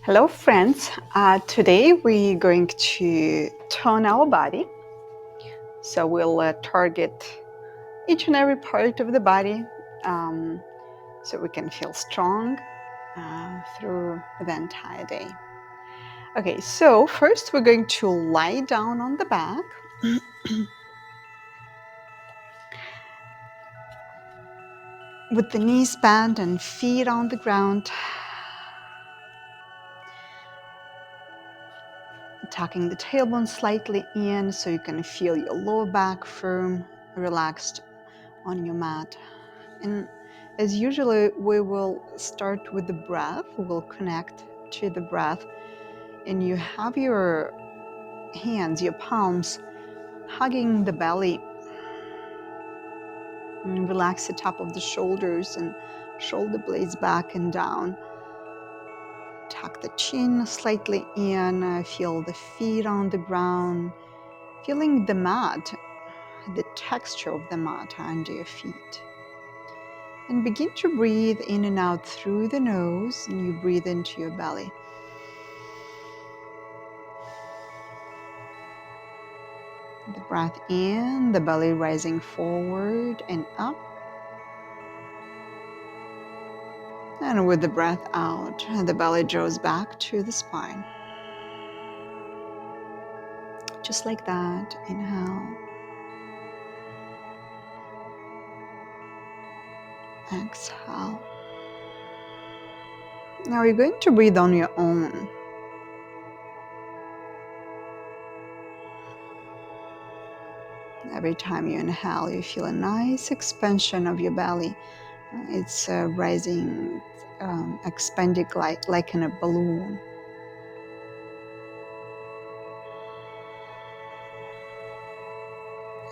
Hello friends, today we're going to tone our body. So we'll target each and every part of the body so we can feel strong through the entire day. Okay, so first we're going to lie down on the back. With the knees bent and feet on the ground. Tucking the tailbone slightly in so you can feel your lower back firm, relaxed on your mat. And as usually, we will start with the breath. We'll connect to the breath. And you have your hands, your palms, hugging the belly. And relax the top of the shoulders and shoulder blades back and down. Tuck the chin slightly in. Feel the feet on the ground. Feeling the mat, the texture of the mat under your feet. And begin to breathe in and out through the nose, and you breathe into your belly. The breath in, the belly rising forward and up. And with the breath out, the belly draws back to the spine. Just like that. Inhale. Exhale. Now you're going to breathe on your own. Every time you inhale, you feel a nice expansion of your belly. It's rising, expanding like in a balloon.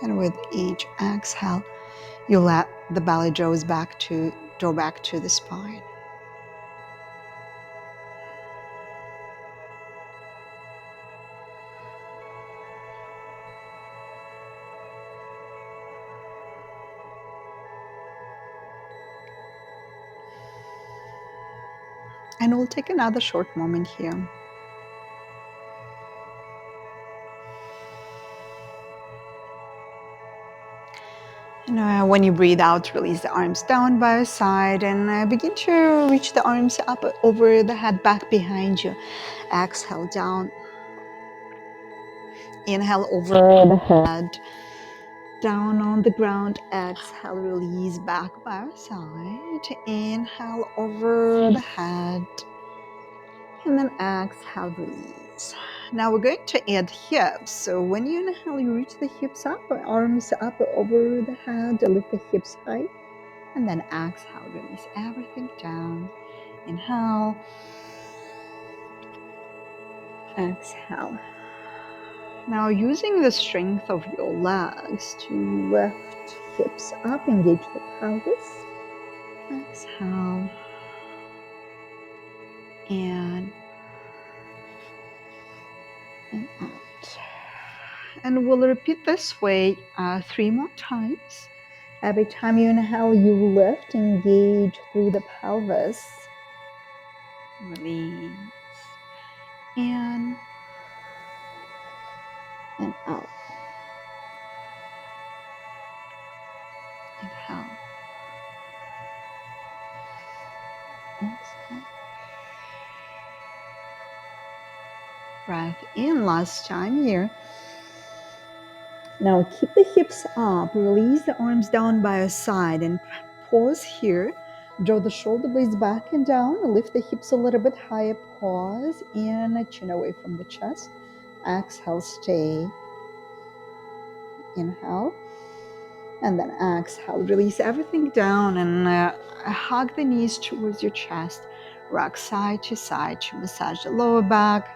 And with each exhale, you let the belly draw back to the spine. And we'll take another short moment here. And when you breathe out, release the arms down by your side and begin to reach the arms up over the head, back behind you. Exhale down. Inhale over the head, down on the ground. Exhale, release back by your side. Inhale over the head. And then exhale, release. Now we're going to add hips. So when you inhale, you reach the hips up, arms up over the head, lift the hips high. And then exhale, release everything down. Inhale. Exhale. Now using the strength of your legs to lift hips up, engage the pelvis. Exhale. And out. And we'll repeat this way 3 more times. Every time you inhale, you lift, engage through the pelvis. Release. In and out. Inhale. Exhale. Breath in, last time here. Now keep the hips up, release the arms down by your side and pause here. Draw the shoulder blades back and down, lift the hips a little bit higher, pause, in, chin away from the chest. Exhale, stay. Inhale. And then exhale, release everything down and hug the knees towards your chest. Rock side to side to massage the lower back.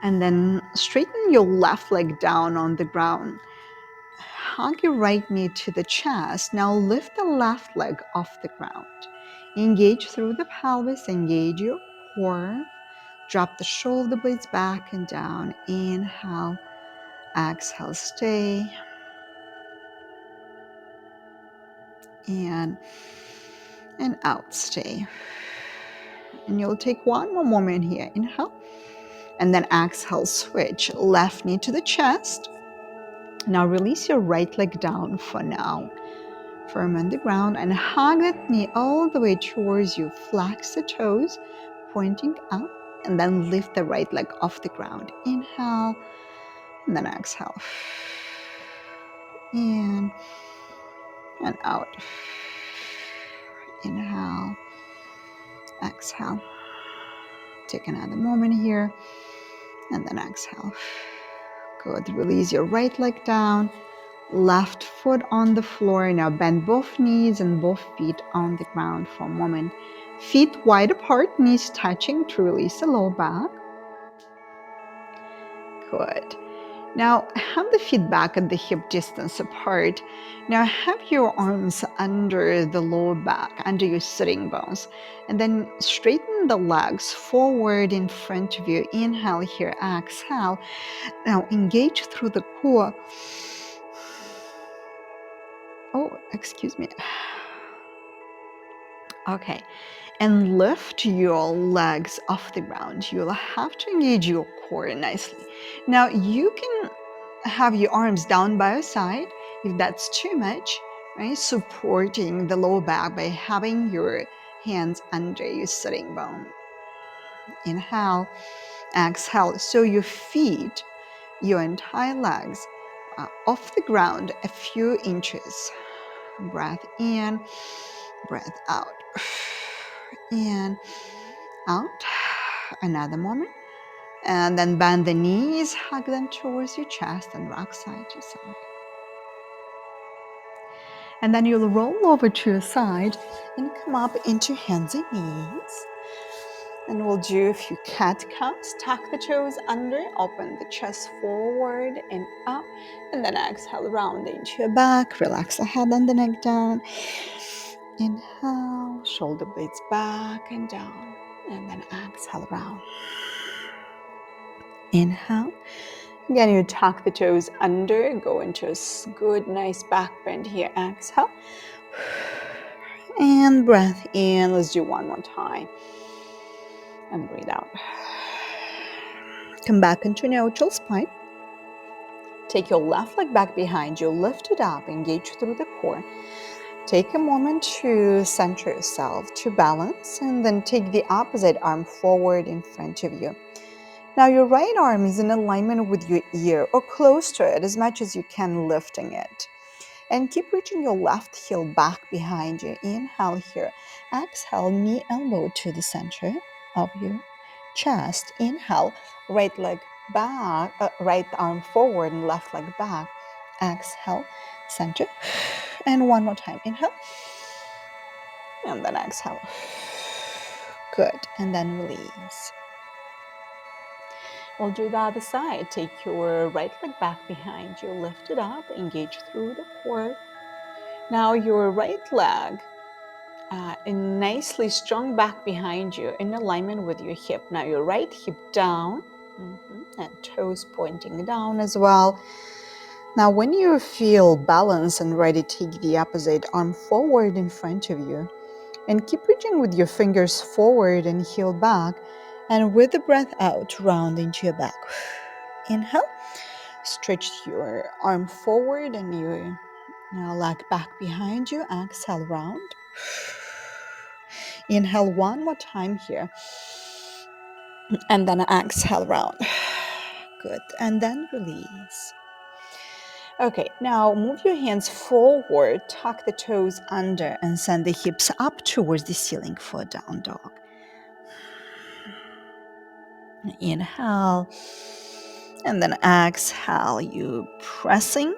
And then straighten your left leg down on the ground. Hug your right knee to the chest. Now lift the left leg off the ground. Engage through the pelvis, engage your core. Drop the shoulder blades back and down. Inhale, exhale, stay. In and out, stay. And you'll take one more moment here. Inhale. And then exhale, switch left knee to the chest. Now release your right leg down for now. Firm on the ground and hug that knee all the way towards you. Flex the toes, pointing up, and then lift the right leg off the ground. Inhale, and then exhale. In and out. Inhale, exhale. Take another moment here, and then exhale. Good. Release your right leg down, left foot on the floor. Now bend both knees and both feet on the ground for a moment. Feet wide apart, knees touching to release the low back. Good. Now have the feet back at the hip distance apart. Now have your arms under the lower back, under your sitting bones. And then straighten the legs forward in front of you. Inhale here, exhale. Now engage through the core. Oh, excuse me. Okay. And lift your legs off the ground. You'll have to engage your core nicely. Now you can have your arms down by your side if that's too much, right? Supporting the lower back by having your hands under your sitting bone. Inhale, exhale. So your feet, your entire legs are off the ground a few inches. Breath in, breath out. In, out. Another moment. And then bend the knees, hug them towards your chest, and rock side to side. And then you'll roll over to your side and come up into hands and knees. And we'll do a few cat counts. Tuck the toes under, open the chest forward and up. And then exhale, round into your back. Relax the head and the neck down. Inhale, shoulder blades back and down. And then exhale, round. Inhale. Again, you tuck the toes under, go into a good, nice back bend here. Exhale. And breath in. Let's do one more time. And breathe out. Come back into neutral spine. Take your left leg back behind you. Lift it up. Engage through the core. Take a moment to center yourself, to balance, and then take the opposite arm forward in front of you. Now your right arm is in alignment with your ear or close to it as much as you can, lifting it. And keep reaching your left heel back behind you. Inhale here. Exhale, knee elbow to the center of your chest. Inhale, right leg back, right arm forward and left leg back. Exhale, center. And one more time. Inhale. And then exhale. Good. And then release. We'll do the other side. Take your right leg back behind you. Lift it up. Engage through the core. Now your right leg nicely strong back behind you in alignment with your hip. Now your right hip down and toes pointing down as well. Now when you feel balanced and ready, take the opposite arm forward in front of you and keep reaching with your fingers forward and heel back, and with the breath out, round into your back. Inhale, stretch your arm forward and your leg back behind you. Exhale, round. Inhale one more time here. And then exhale, round. Good. And then release. Okay, now move your hands forward, tuck the toes under, and send the hips up towards the ceiling for a down dog. Inhale. And then exhale, you pressing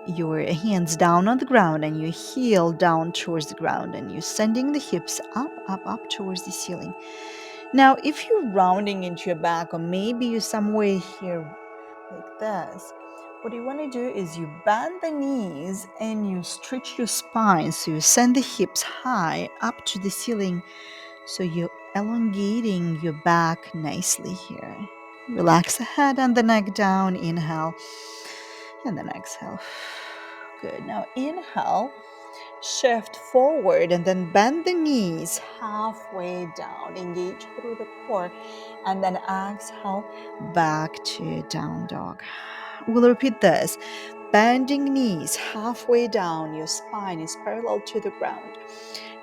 your hands down on the ground and your heel down towards the ground, and you're sending the hips up towards the ceiling. Now, if you're rounding into your back, or maybe you're somewhere here like this, what you want to do is you bend the knees and you stretch your spine. So you send the hips high up to the ceiling. So you're elongating your back nicely here. Relax the head and the neck down. Inhale and then exhale. Good. Now inhale. Shift forward and then bend the knees halfway down. Engage through the core and then exhale back to down dog. We'll repeat this. Bending knees halfway down. Your spine is parallel to the ground.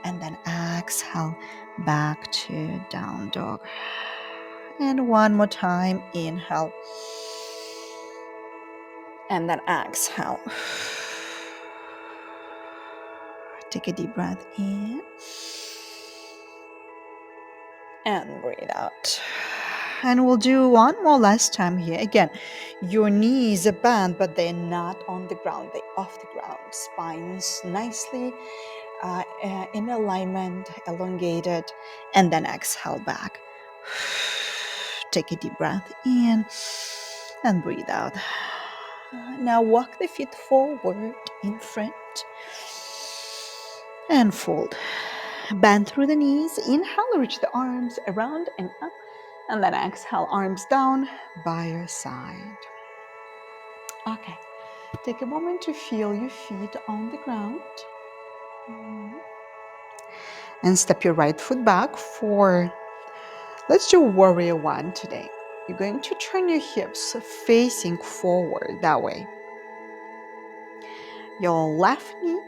And then exhale back to down dog. And one more time. Inhale. And then exhale. Take a deep breath in. And breathe out. And we'll do one more last time here. Again, your knees are bent, but they're not on the ground. They're off the ground. Spines nicely in alignment, elongated, and then exhale back. Take a deep breath in and breathe out. Now walk the feet forward in front and fold. Bend through the knees. Inhale, reach the arms around and up. And then exhale, arms down by your side. Okay, take a moment to feel your feet on the ground. And step your right foot back for, let's do warrior one today. You're going to turn your hips facing forward that way. Your left knee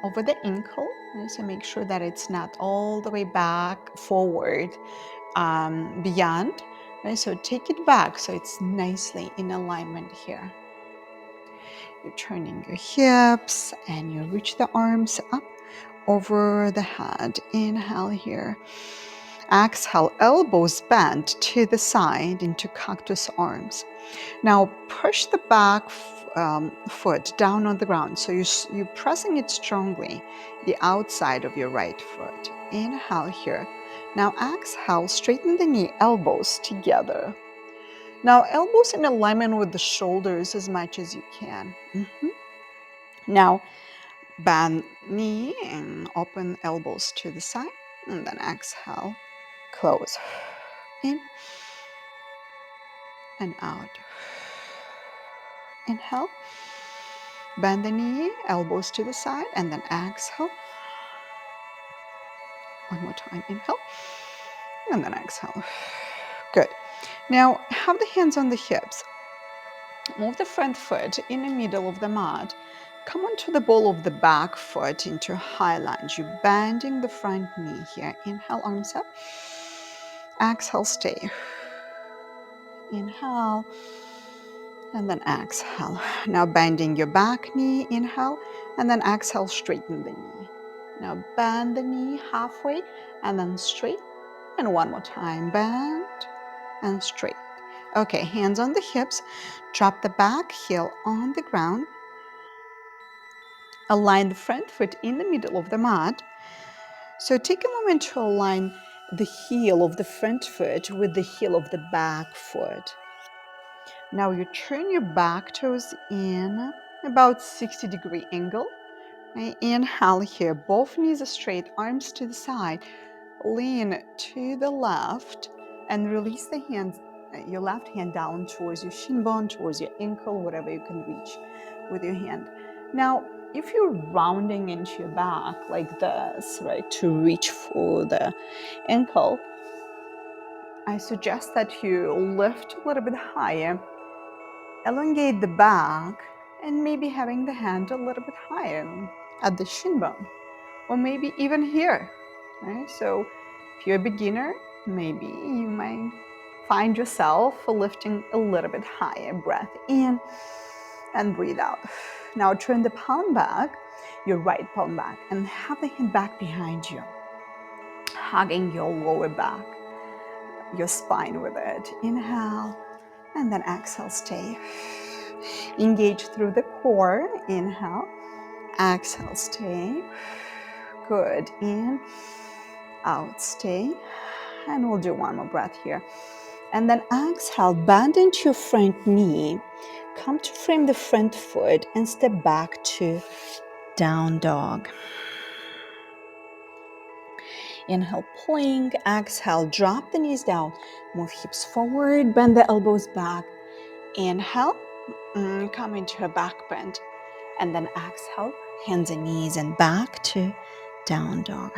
over the ankle. So make sure that it's not all the way back forward beyond. Right? So take it back so it's nicely in alignment here. You're turning your hips and you reach the arms up over the head. Inhale here. Exhale, elbows bent to the side into cactus arms. Now push the back foot down on the ground. So you're pressing it strongly, the outside of your right foot. Inhale here. Now exhale, straighten the knee, elbows together. Now elbows in alignment with the shoulders as much as you can. Now bend knee and open elbows to the side. And then exhale, close. In and out. Inhale. Bend the knee, elbows to the side, and then exhale. One more time. Inhale. And then exhale. Good. Now, have the hands on the hips. Move the front foot in the middle of the mat. Come onto the ball of the back foot into a high lunge. You're bending the front knee here. Inhale, arms up. Exhale, stay. Inhale. And then exhale. Now bending your back knee. Inhale. And then exhale, straighten the knee. Now bend the knee halfway and then straight. And one more time, bend and straight. Okay, hands on the hips. Drop the back heel on the ground. Align the front foot in the middle of the mat. So take a moment to align the heel of the front foot with the heel of the back foot. Now you turn your back toes in about 60-degree angle. Right? Inhale here, both knees are straight, arms to the side. Lean to the left and release the hands, your left hand down towards your shin bone, towards your ankle, whatever you can reach with your hand. Now, if you're rounding into your back like this, right, to reach for the ankle, I suggest that you lift a little bit higher, elongate the back, and maybe having the hand a little bit higher at the shin bone, or maybe even here. Right? So if you're a beginner, maybe you might find yourself lifting a little bit higher. Breath in and breathe out. Now turn the palm back, your right palm back, and have the hand back behind you, hugging your lower back, your spine with it. Inhale, and then exhale, stay. Engage through the core. Inhale, exhale, stay. Good. In, out, stay. And we'll do one more breath here. And then exhale, bend into your front knee. Come to frame the front foot and step back to down dog. Inhale, plank. Exhale, drop the knees down. Move hips forward, bend the elbows back. Inhale, come into a back bend. And then exhale, Hands and knees and back to down dog.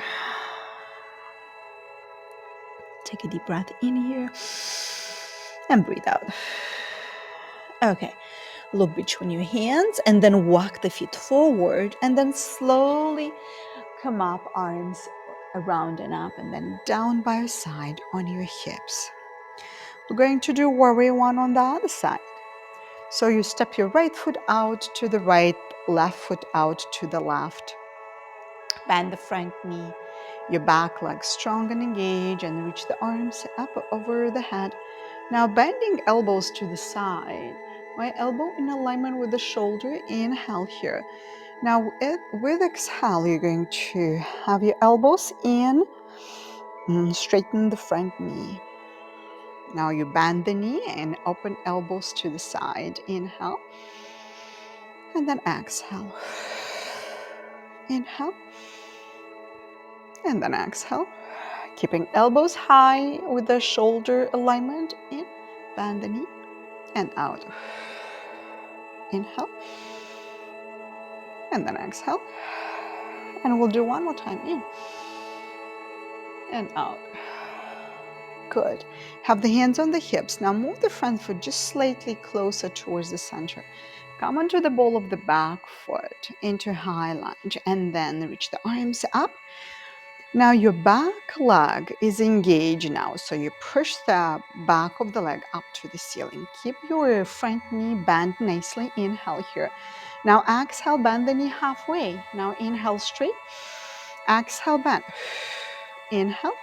Take a deep breath in here and breathe out. Okay, look between your hands and then walk the feet forward and then slowly come up, arms around and up and then down by your side on your hips. We're going to do warrior one on the other side. So you step your right foot out to the right, left foot out to the left. Bend the front knee, your back leg strong and engaged, and reach the arms up over the head. Now bending elbows to the side. My elbow in alignment with the shoulder. Inhale here. Now with exhale, you're going to have your elbows in, straighten the front knee. Now you bend the knee and open elbows to the side. Inhale. And then exhale. Inhale. And then exhale. Keeping elbows high with the shoulder alignment. In. Bend the knee. And out. Inhale. And then exhale. And we'll do one more time. In. And out. Good. Have the hands on the hips. Now move the front foot just slightly closer towards the center. Come onto the ball of the back foot into high lunge and then reach the arms up. Now your back leg is engaged now. So you push the back of the leg up to the ceiling. Keep your front knee bent nicely. Inhale here. Now exhale, bend the knee halfway. Now inhale straight. Exhale, bend. Inhale.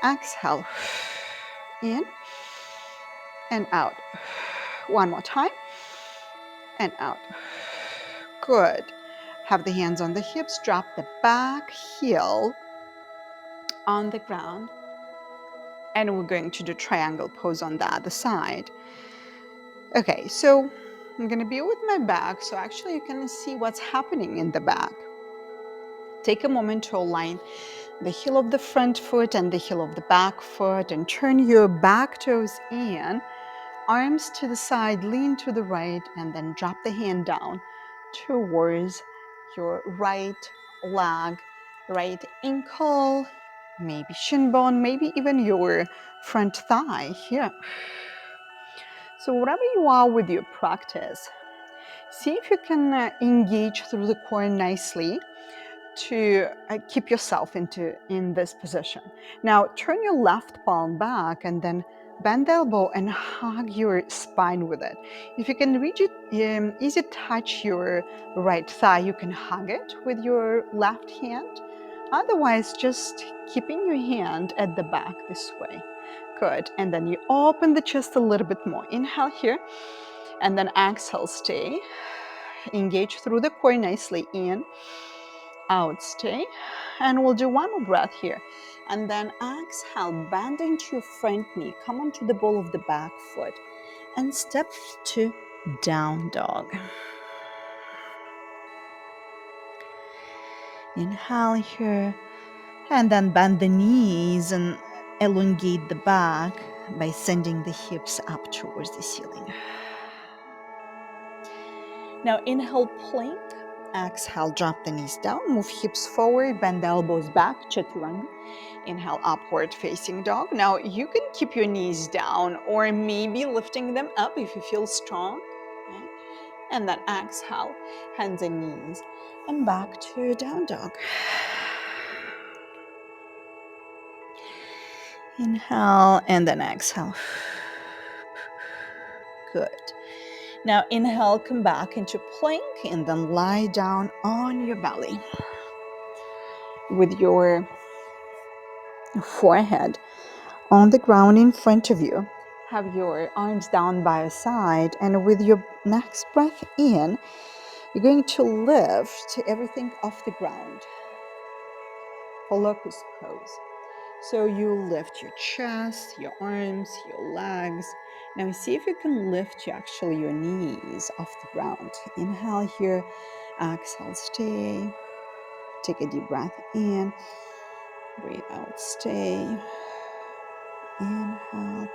Exhale. In and out. One more time. And out. Good. Have the hands on the hips. Drop the back heel on the ground. And we're going to do triangle pose on the other side. Okay, so I'm going to be with my back. So actually you can see what's happening in the back. Take a moment to align the heel of the front foot and the heel of the back foot and turn your back toes in. Arms to the side, lean to the right, and then drop the hand down towards your right leg, right ankle, maybe shin bone, maybe even your front thigh here. So whatever you are with your practice, see if you can engage through the core nicely to keep yourself in this position. Now turn your left palm back and then bend the elbow and hug your spine with it. If you can reach it, easy touch your right thigh, you can hug it with your left hand. Otherwise, just keeping your hand at the back this way. Good. And then you open the chest a little bit more. Inhale here and then exhale, stay. Engage through the core nicely. In, out, stay. And we'll do one more breath here. And then exhale, bend into your front knee. Come onto the ball of the back foot and step to down dog. Inhale here. And then bend the knees and elongate the back by sending the hips up towards the ceiling. Now inhale, plank. Exhale, drop the knees down. Move hips forward, bend the elbows back, chaturanga. Inhale, upward facing dog. Now you can keep your knees down or maybe lifting them up if you feel strong. Okay? And then exhale, hands and knees, and back to down dog. Inhale and then exhale. Good. Now inhale, come back into plank and then lie down on your belly with your forehead on the ground in front of you. Have your arms down by your side, and with your next breath in, you're going to lift everything off the ground for locust pose. So you lift your chest, your arms, your legs. Now see if you can lift your knees off the ground. Inhale here, exhale, stay. Take a deep breath in, breathe out, stay. Inhale,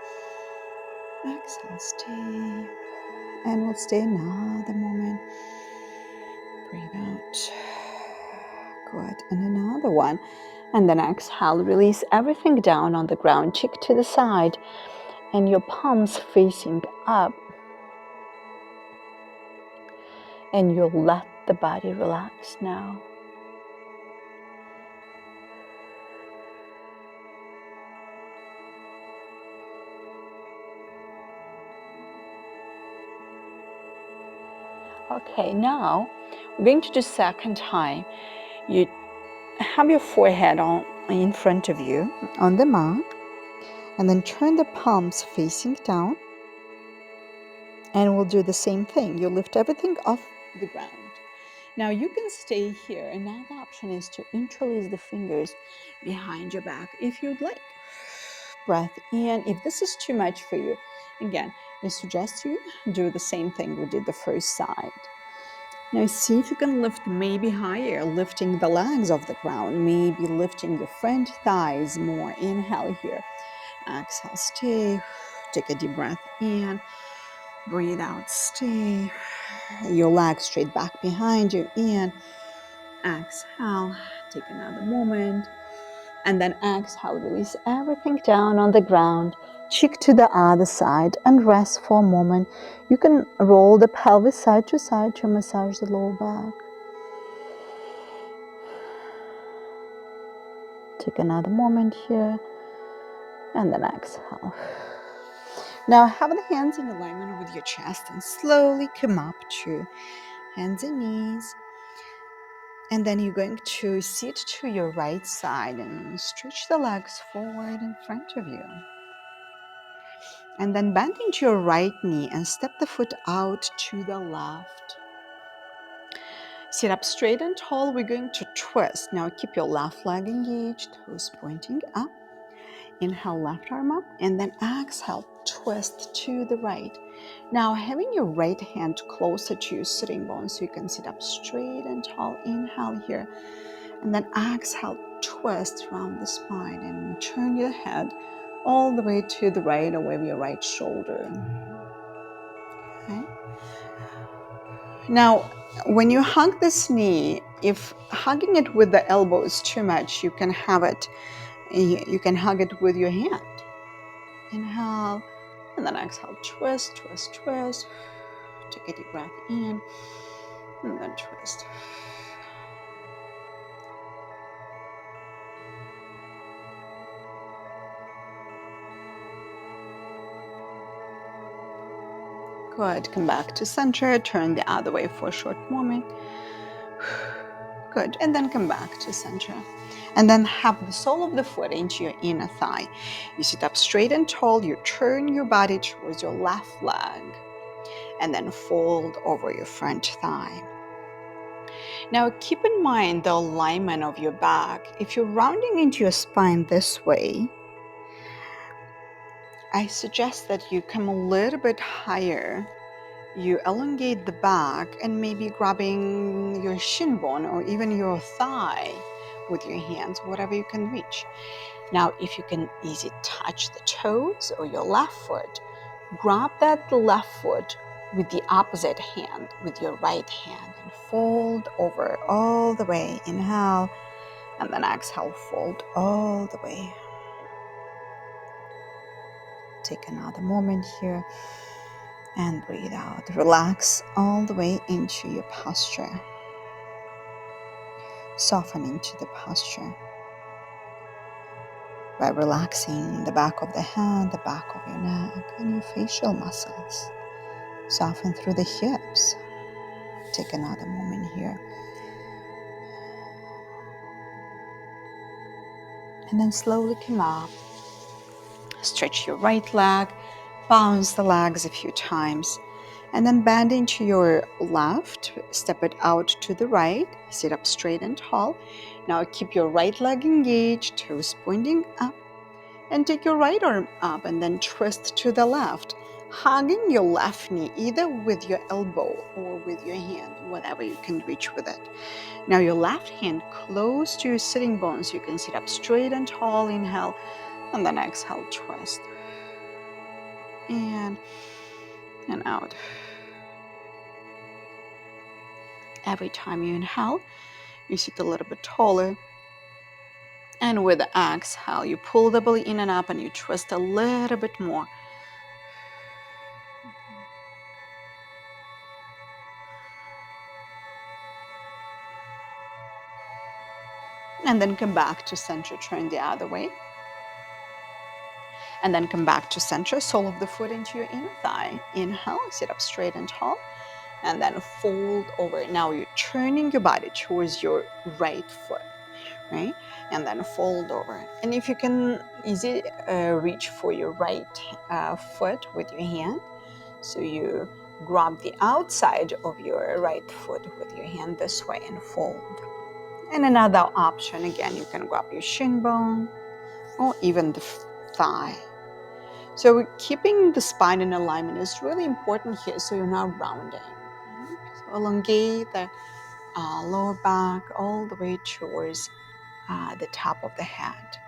exhale, stay. And we'll stay another moment. breathe out. Good. And another one. And then exhale, release everything down on the ground, cheek to the side, and your palms facing up. And you'll let the body relax now. Okay, now we're going to do second time. You have your forehead in front of you on the mat, and then turn the palms facing down, and we'll do the same thing. You lift everything off the ground. Now you can stay here. Another option is to interlace the fingers behind your back if you'd like. Breath in. If this is too much for you, again, I suggest you do the same thing we did the first side. Now see if you can lift maybe higher, lifting the legs off the ground, maybe lifting your front thighs more. Inhale here. Exhale, stay. Take a deep breath in. Breathe out, stay. Your legs straight back behind you. In. Exhale. Take another moment. And then exhale, release everything down on the ground. Cheek to the other side and rest for a moment. You can roll the pelvis side to massage the lower back. Take another moment here, and then exhale. Now have the hands in alignment with your chest and slowly come up to hands and knees. And then you're going to sit to your right side and stretch the legs forward in front of you. And then bend into your right knee and step the foot out to the left. Sit up straight and tall. We're going to twist. Now keep your left leg engaged, toes pointing up. Inhale, left arm up, and then exhale, twist to the right. Now having your right hand closer to your sitting bone so you can sit up straight and tall. Inhale here, and then exhale, twist around the spine and turn your head all the way to the right, away with your right shoulder. Okay. Now, when you hug this knee, if hugging it with the elbow is too much, you can hug it with your hand. Inhale, and then exhale, twist, twist, twist. Take a deep breath in, and then twist. Good. Come back to center. Turn the other way for a short moment. Good. And then come back to center. And then have the sole of the foot into your inner thigh. You sit up straight and tall. You turn your body towards your left leg. And then fold over your front thigh. Now keep in mind the alignment of your back. If you're rounding into your spine this way, I suggest that you come a little bit higher. You elongate the back and maybe grabbing your shin bone or even your thigh with your hands, whatever you can reach. Now, if you can easily touch the toes or your left foot, grab that left foot with the opposite hand, with your right hand, and fold over all the way. Inhale, and then exhale, fold all the way. Take another moment here and breathe out. Relax all the way into your posture. Soften into the posture by relaxing the back of the head, the back of your neck, and your facial muscles. Soften through the hips. Take another moment here. And then slowly come up. Stretch your right leg, bounce the legs a few times, and then bend into your left, step it out to the right, sit up straight and tall. Now keep your right leg engaged, toes pointing up, and take your right arm up and then twist to the left, hugging your left knee either with your elbow or with your hand, whatever you can reach with it. Now your left hand close to your sitting bones, so you can sit up straight and tall. Inhale, and then exhale, twist. And out. Every time you inhale, you sit a little bit taller. And with the exhale, you pull the belly in and up and you twist a little bit more. And then come back to center, turn the other way. And then come back to center, sole of the foot into your inner thigh. Inhale, sit up straight and tall. And then fold over. Now you're turning your body towards your right foot, right? And then fold over. And if you can easily reach for your right foot with your hand, so you grab the outside of your right foot with your hand this way and fold. And another option, again, you can grab your shin bone or even the thigh. So keeping the spine in alignment is really important here, so you're not rounding. So elongate the lower back all the way towards the top of the head.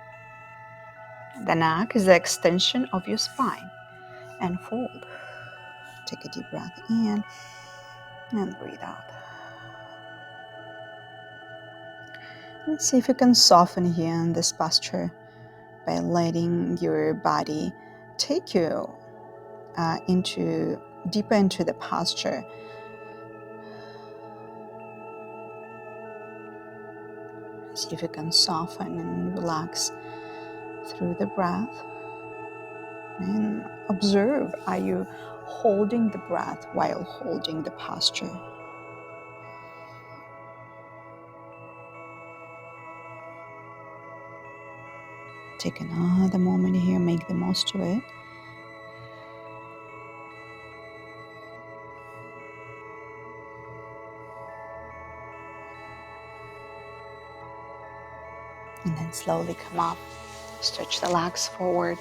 The neck is the extension of your spine. And fold. Take a deep breath in and breathe out. Let's see if you can soften here in this posture by letting your body take you deeper into the posture. See if you can soften and relax through the breath. And observe, are you holding the breath while holding the posture? Take another moment here, make the most of it. And then slowly come up, stretch the legs forward.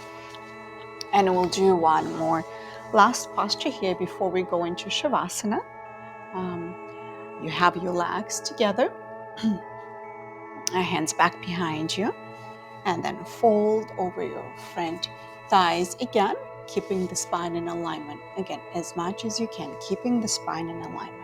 And we'll do one more last posture here before we go into Shavasana. You have your legs together, hands back behind you, and then fold over your front thighs again, keeping the spine in alignment. Again, as much as you can, keeping the spine in alignment.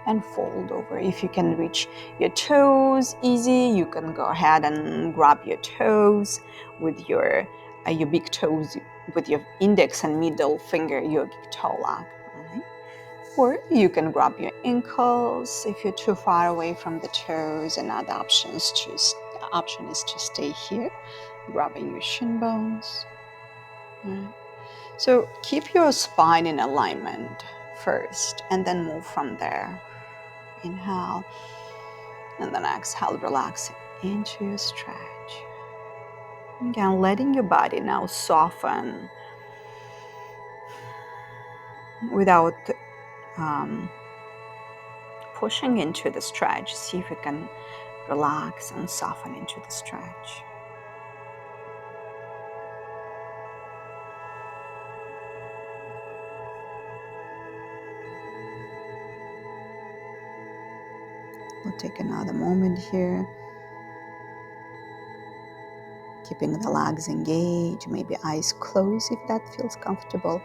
And fold over. If you can reach your toes easy, you can go ahead and grab your toes with your big toes with your index and middle finger, your toe lock. Right? Or you can grab your ankles if you're too far away from the toes. Another option is to stay here, grabbing your shin bones. Right? So keep your spine in alignment first, and then move from there. Inhale, and then exhale, relaxing into your stretch. Again, letting your body now soften without pushing into the stretch. See if you can relax and soften into the stretch. We'll take another moment here. Keeping the legs engaged, maybe eyes closed if that feels comfortable.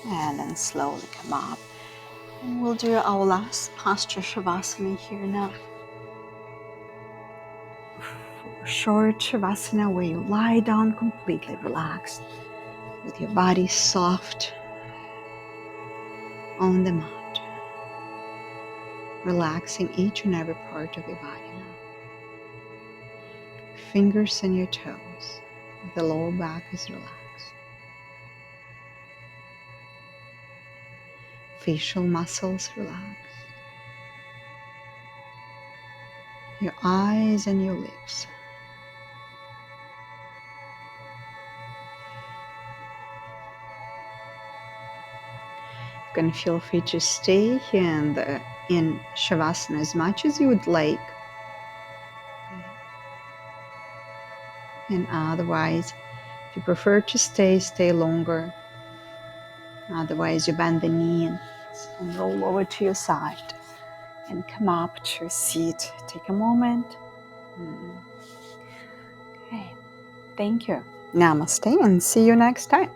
And then slowly come up. And we'll do our last posture, Shavasana, here now. Short Shavasana, where you lie down completely relaxed with your body soft on the mat, relaxing each and every part of your body now. Fingers on your toes, the lower back is relaxed. Facial muscles relaxed. Your eyes and your lips. You can feel free to stay here in Shavasana as much as you would like. And otherwise, if you prefer to stay longer. Otherwise, you bend the knee and roll over to your side and come up to a seat. Take a moment. Okay, thank you. Namaste and see you next time.